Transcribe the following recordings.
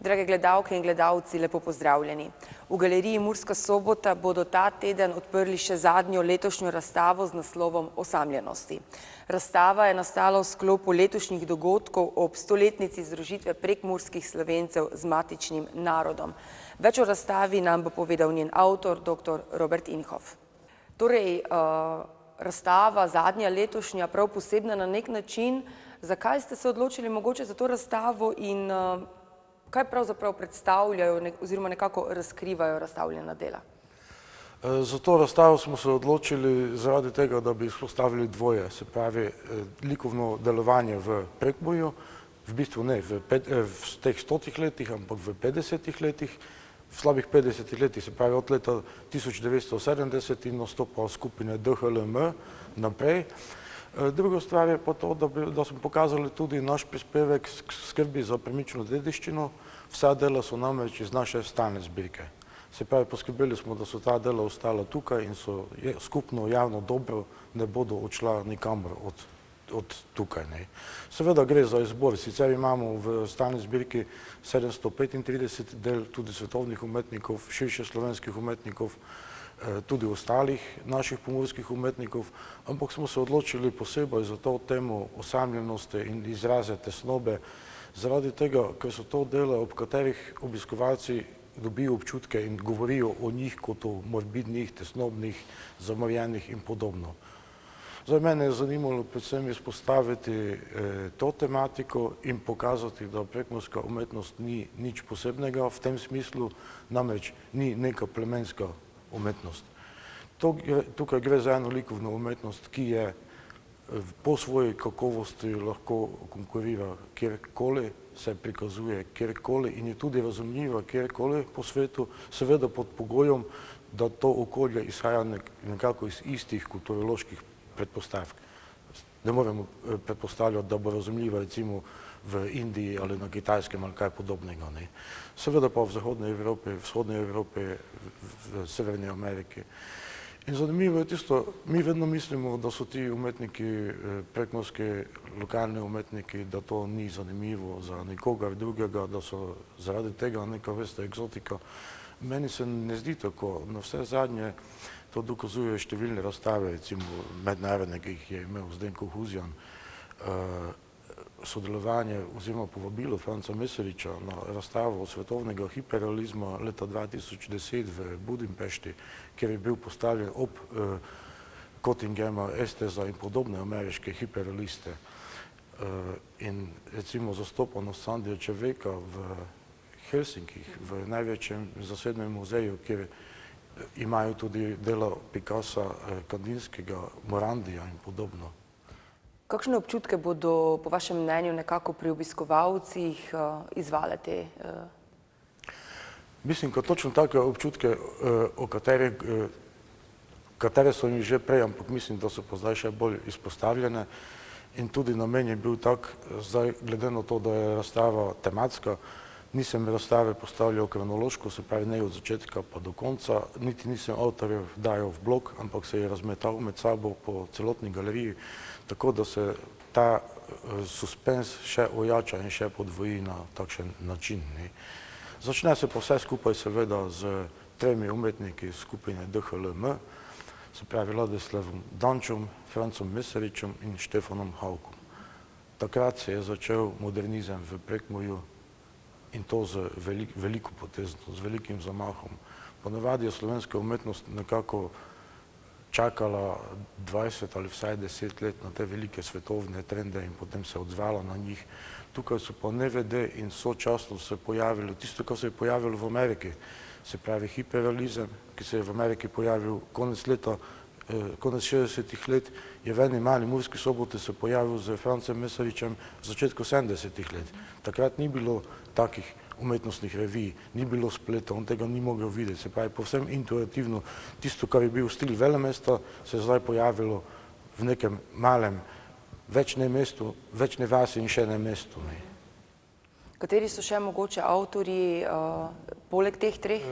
Drage gledalke in gledalci, lepo pozdravljeni. V galeriji Murska Sobota bodo ta teden odprli še zadnjo letošnjo razstavo z naslovom Osamljenosti. Razstava je nastala v sklopu letošnjih dogodkov ob stoletnici združitve prekmurskih Slovencev z matičnim narodom. Več o razstavi nam bo povedal njen avtor, dr. Robert Inhof. Torej, razstava, zadnja letošnja, prav posebna na nek način. Zakaj ste se odločili mogoče za to razstavo in kaj pravzaprav predstavljajo oziroma nekako razkrivajo razstavljena dela? Za to razstavo smo se odločili zaradi tega, da bi izpostavili dvoje, se pravi likovno delovanje v Prekmurju, v bistvu ne v teh 100 letih, ampak v 50 letih, v slabih 50 letih, se pravi od leta 1970 in nastopa skupine DHLM naprej. Druga stvar je pa to, da smo pokazali tudi naš prispevek skrbi za premično dediščino. Vsa dela so namreč iz naše stalne zbirke. Se pravi, poskrbeli smo, da so ta dela ostala tukaj in so skupno javno dobro, ne bodo odšla nikamor od tukaj. Seveda gre za izbor, sicer imamo v stalni zbirki 735 del tudi svetovnih umetnikov, širše slovenskih umetnikov, tudi ostalih naših pomurskih umetnikov, ampak smo se odločili posebej za to temo osamljenosti in izraze tesnobe, zaradi tega, ker so to dela, ob katerih obiskovalci dobijo občutke in govorijo o njih kot o morbidnih, tesnobnih, zamorjenih in podobno. Zdaj, mene je zanimalo predvsem izpostaviti to tematiko in pokazati, da prekmurska umetnost ni nič posebnega v tem smislu, namreč ni neka plemenska umetnost. Tukaj gre za eno likovno umetnost, ki je po svoji kakovosti lahko konkurira kjerkoli, se prikazuje kjerkoli in je tudi razumljiva kjerkoli po svetu, seveda pod pogojem, da to okolje izhaja nekako iz istih kulturoloških predpostavk. Ne moremo predpostavljati, da bo razumljiva recimo v Indiji ali na Kitajskem ali kaj podobnega. Seveda pa v Zahodnoj Evropi, v Vzhodnoj Evropi, v Severni Ameriki. In zanimivo je tisto, mi vedno mislimo, da so ti umetniki, prekmurski lokalni umetniki, da to ni zanimivo za nikogar drugega, da so zaradi tega neka vrsta eksotika. Meni se ne zdi tako. Na vse zadnje to dokazujejo številne razstave, recimo mednarodne, ki jih je imel Zdenko Huzjan, sodelovanje oziroma povabilo Franca Mesariča na razstavo svetovnega hiperrealizma leta 2010 v Budimpešti, kjer je bil postavljen ob Cottingema, Esteza in podobne ameriške hiperrealiste. In recimo zastopanost Sandija Čeveka v Helsinkih, v največjem zasednem muzeju, kjer imajo tudi dela Picassa, Kandinskega, Morandija in podobno. Kakšne občutke bodo po vašem mnenju nekako pri obiskovalcih izvale te? Mislim, kot točno take občutke, katere so mi že prej, ampak mislim, da so pa zdaj še bolj izpostavljene. In tudi namen je bil tak, zdaj glede na to, da je razstava tematska, nisem razstave postavljal kronološko, se pravi ne od začetka pa do konca, niti nisem avtorjev dajal v blok, ampak se je razmetal med sabo po celotni galeriji, tako da se ta suspens še ojača in še podvoji na takšen način. Začne se pa vse skupaj seveda z tremi umetniki skupine DHLM, se pravi Ladislavom Dančom, Francom Mesaričem in Štefanom Haukom. Takrat se je začel modernizem v Prekmurju in to z veliko potezno, z velikim zamahom. Ponavadi je slovenska umetnost nekako čakala 20 ali vsaj 10 let na te velike svetovne trende in potem se odzvala na njih. Tukaj so pa nevede in sočasno se pojavilo tisto, kar se je pojavilo v Ameriki, se pravi hiperrealizem, ki se je v Ameriki pojavil konec 60-ih let, je v eni mali Murski Soboti se pojavil z Francem Mesaričem v začetku 70-ih let. Takrat ni bilo takih umetnostnih revij, ni bilo spleta, on tega ni mogel videti. Se pravi, povsem intuitivno, tisto, kar je bil stil velemesta, se je zdaj pojavilo v nekem malem, več ne mestu, več ne vasi in še ne mestu. Kateri so še mogoče avtorji poleg teh treh?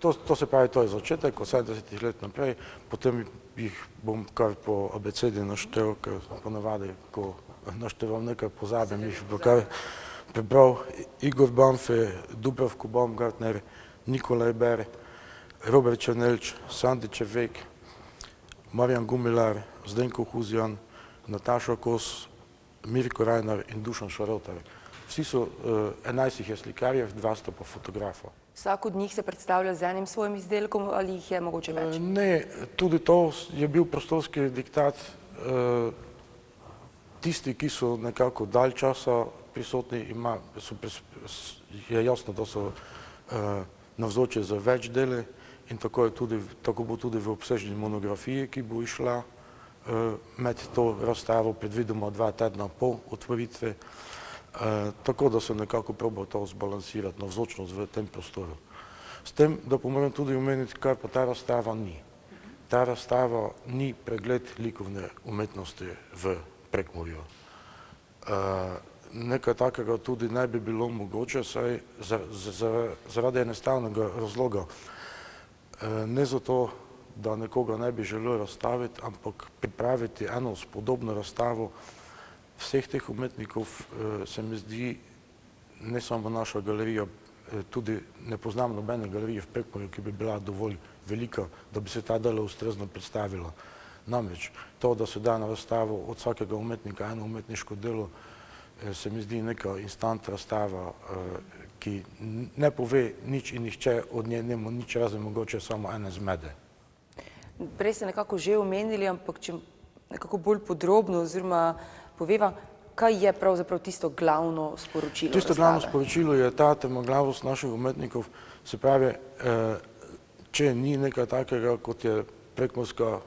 To se pravi, to je začetek, od 70 let naprej, potem jih bom kar po abecedi naštel, ker ponavadi, ko naštevam nekaj pozabim, jih kar prebral Igor Banfe, Dubravko Baumgartner, Nikolaj Ber, Robert Černelč, Sandi Čevek, Marjan Gumilar, Zdenko Huzjan, Nataša Kos, Mirko Rajnar in Dušan Šarotar. Vsi so, 11 jih je slikarjev, 2 sta pa fotografov. Vsak od njih se predstavlja z enim svojim izdelkom ali jih je mogoče več? Ne, tudi to je bil prostorski diktat. Tisti, ki so nekako dalj časa prisotni, je jasno, da so navzoči za več dele in tako bo tudi v obsežni monografiji, ki bo išla med to razstavo, predvidoma 2 tedna po otvoritvi, tako da se nekako probal to zbalansirati, navzočnost v tem prostoru. S tem, da pa moram tudi omeniti, kar pa ta razstava ni. Ta razstava ni pregled likovne umetnosti v Prekmurju. Nekaj takega tudi ne bi bilo mogoče, saj zaradi enostavnega razloga. Ne zato, da nekoga ne bi želel razstaviti, ampak pripraviti eno spodobno razstavo vseh teh umetnikov se mi zdi, ne samo naša galerija, tudi ne poznam nobene galerije v Prekmurju, ki bi bila dovolj velika, da bi se ta dela ustrezno predstavila. Namreč to, da se da na razstavo od vsakega umetnika eno umetniško delo, se mi zdi neka instant razstava, ki ne pove nič in nihče od nje nema nič, razen mogoče samo ene zmede. Prej ste nekako že omenili, ampak če nekako bolj podrobno oziroma poveva, kaj je pravzaprav tisto glavno sporočilo razstave? Tisto glavno sporočilo je ta trmoglavost naših umetnikov, se pravi, če ni nekaj takega, kot je prekmurska,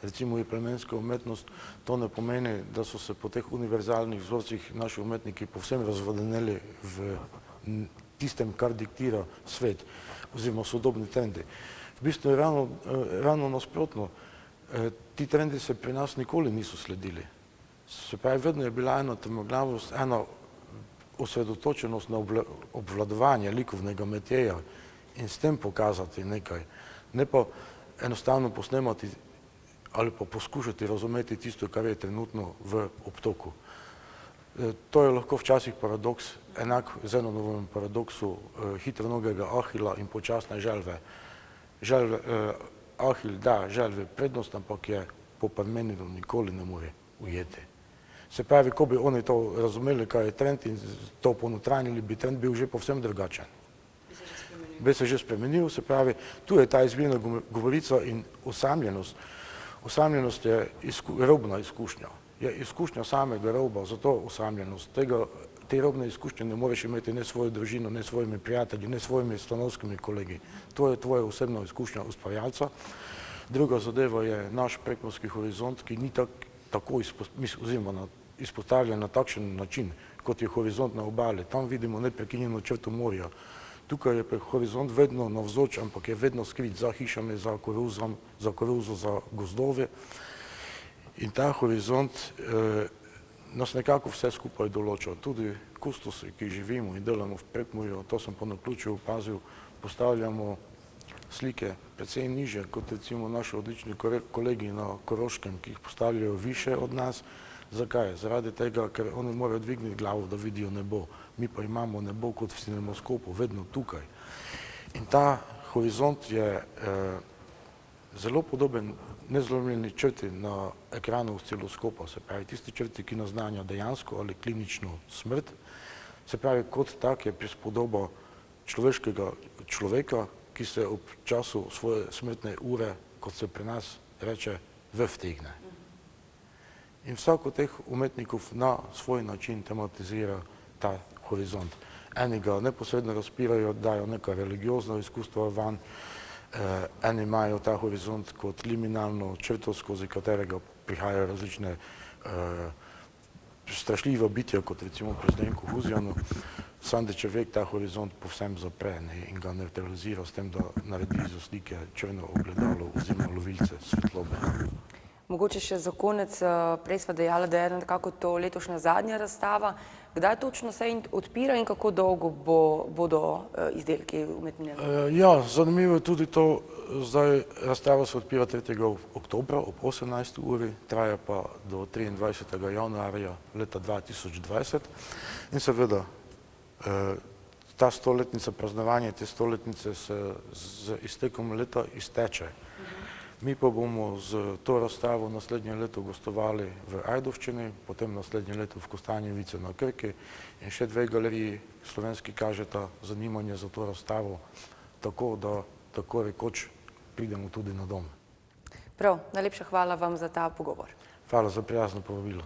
recimo plemenska umetnost, to ne pomeni, da so se po teh univerzalnih vzorcih naši umetniki povsem razvodeneli v tistem, kar diktira svet oziroma sodobni trendi. V bistvu je ravno nasprotno. Ti trendi se pri nas nikoli niso sledili. Se pravi, vedno je bila ena trmoglavost, ena osredotočenost na obvladovanje likovnega metjeja in s tem pokazati nekaj, ne pa enostavno posnemati ali pa poskušati razumeti tisto, kar je trenutno v obtoku. To je lahko včasih paradoks, enak Zenonovem paradoksu hitronogega Ahila in počasne želve. Ahil da želve prednost, ampak je po Parmenidom nikoli ne more ujeti. Se pravi, ko bi oni to razumeli, kaj je trend in to ponotranjili, bi trend bil že povsem drugačen. Bi se že spremenil, se pravi, tu je ta izvirna govorica in osamljenost. Osamljenost je robna izkušnja. Je izkušnja samega roba, zato osamljenost. Te robne izkušnje ne moreš imeti ne svojo družino, ne svojimi prijatelji, ne svojimi stanovskimi kolegi. To je tvoja osebna izkušnja ustvarjalca. Druga zadeva je naš prekmurski horizont, ki ni tako izpostavljen na takšen način, kot je horizont na obali. Tam vidimo neprekinjeno črto morja. Tukaj je horizont vedno navzoč, ampak je vedno skrit za hišami, za koruzo, za gozdove. In ta horizont nas nekako vse skupaj določa. Tudi kustosi, ki živimo in delamo v Prekmurju, to sem po naključju opazil, postavljamo slike precej niže, kot recimo naši odlični kolegi na Koroškem, ki jih postavljajo više od nas. Zakaj? Zaradi tega, ker oni morajo dvigniti glavo, da vidijo nebo. Mi pa imamo nebo kot v cinemoskopu, vedno tukaj. In ta horizont je zelo podoben nezlomljeni črti na ekranu osciloskopa, se pravi tisti črti, ki naznanja dejansko ali klinično smrt, se pravi kot tak je prispodoba človeškega človeka, ki se ob času svoje smrtne ure, kot se pri nas reče, vtegne. In vsak od teh umetnikov na svoj način tematizira ta horizont. Eni ga neposredno razpirajo, dajo neka religiozna izkustva van, eni imajo ta horizont kot liminalno črto, skozi katerega prihajajo različne strašljiva bitja, kot recimo pri Zdenku Huzjanu. Sandi Čevek ta horizont povsem zapre in ga neutralizira s tem, da naredi za slike črno ogledalo oziroma lovilce svetlobe. Mogoče še za konec, prej sva dejala, da je nekako to letošnja zadnja razstava. Kdaj točno se odpira in kako dolgo bodo izdelki umetnine? Ja, zanimivo je tudi to, zdaj razstava se odpira 3. oktobra ob 18. uri, traja pa do 23. januarja leta 2020 in seveda ta stoletnica, praznovanje te stoletnice se z iztekom leta izteče. Mi pa bomo z to razstavo naslednje leto gostovali v Ajdovščini, potem naslednje leto v Kostanjevici na Krki in še 2 galeriji slovenski kažeta zanimanje za to razstavo, tako da tako rekoč pridemo tudi na dom. Prav, najlepša hvala vam za ta pogovor. Hvala za prijazno povabilo.